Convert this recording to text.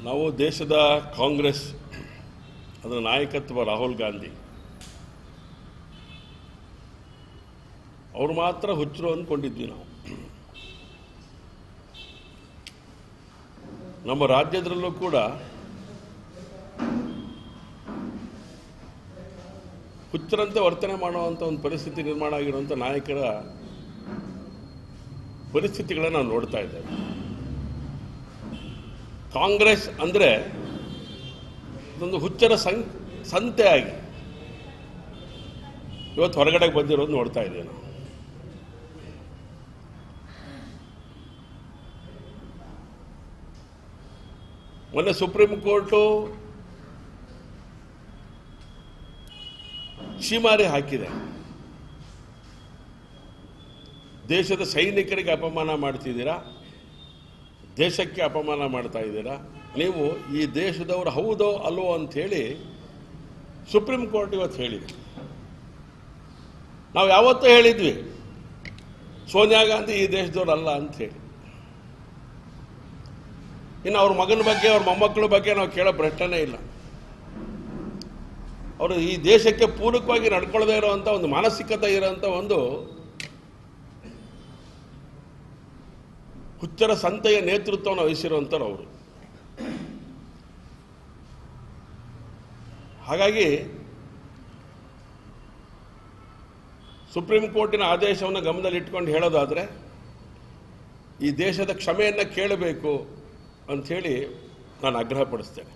ನಾವು ದೇಶದ ಕಾಂಗ್ರೆಸ್ ಅದರ ನಾಯಕತ್ವ ರಾಹುಲ್ ಗಾಂಧಿ ಅವರು ಮಾತ್ರ ಹುಚ್ಚರು ಅಂದ್ಕೊಂಡಿದ್ವಿ ನಾವು. ನಮ್ಮ ರಾಜ್ಯದಲ್ಲೂ ಕೂಡ ಹುಚ್ಚರಂತೆ ವರ್ತನೆ ಮಾಡುವಂಥ ಒಂದು ಪರಿಸ್ಥಿತಿ ನಿರ್ಮಾಣ ಆಗಿರುವಂಥ ನಾಯಕರ ಪರಿಸ್ಥಿತಿಗಳನ್ನು ನಾವು ನೋಡ್ತಾ ಇದ್ದೇವೆ. ಕಾಂಗ್ರೆಸ್ ಅಂದರೆ ಇದೊಂದು ಹುಚ್ಚರ ಸಂತೆಯಾಗಿ ಇವತ್ತು ಹೊರಗಡೆಗೆ ಬಂದಿರೋದು ನೋಡ್ತಾ ಇದ್ದೇವೆ ನಾವು. ಮೊನ್ನೆ ಸುಪ್ರೀಂ ಕೋರ್ಟು ಛೀಮಾರಿ ಹಾಕಿದೆ. ದೇಶದ ಸೈನಿಕರಿಗೆ ಅಪಮಾನ ಮಾಡ್ತಿದ್ದೀರಾ, ದೇಶಕ್ಕೆ ಅಪಮಾನ ಮಾಡ್ತಾ ಇದ್ದೀರಾ, ನೀವು ಈ ದೇಶದವರು ಹೌದೋ ಅಲ್ಲೋ ಅಂಥೇಳಿ ಸುಪ್ರೀಂ ಕೋರ್ಟ್ ಇವತ್ತು ಹೇಳಿದೆ. ನಾವು ಯಾವತ್ತೂ ಹೇಳಿದ್ವಿ ಸೋನಿಯಾ ಗಾಂಧಿ ಈ ದೇಶದವ್ರು ಅಲ್ಲ ಅಂಥೇಳಿ. ಇನ್ನು ಅವ್ರ ಮಗನ ಬಗ್ಗೆ ಅವ್ರ ಮೊಮ್ಮಕ್ಕಳ ಬಗ್ಗೆ ನಾವು ಕೇಳೋ ಪ್ರಶ್ನೆನೇ ಇಲ್ಲ. ಅವರು ಈ ದೇಶಕ್ಕೆ ಪೂರಕವಾಗಿ ನಡ್ಕೊಳ್ಳದೇ ಇರೋವಂಥ ಒಂದು ಮಾನಸಿಕತೆ ಇರೋಂಥ ಒಂದು ಹುಚ್ಚರ ಸಂತೆಯ ನೇತೃತ್ವವನ್ನು ವಹಿಸಿರುವಂಥವ್ರು ಅವರು. ಹಾಗಾಗಿ ಸುಪ್ರೀಂ ಕೋರ್ಟಿನ ಆದೇಶವನ್ನು ಗಮನದಲ್ಲಿಟ್ಕೊಂಡು ಹೇಳೋದಾದರೆ ಈ ದೇಶದ ಕ್ಷಮೆಯನ್ನು ಕೇಳಬೇಕು ಅಂಥೇಳಿ ನಾನು ಆಗ್ರಹಪಡಿಸ್ತೇನೆ.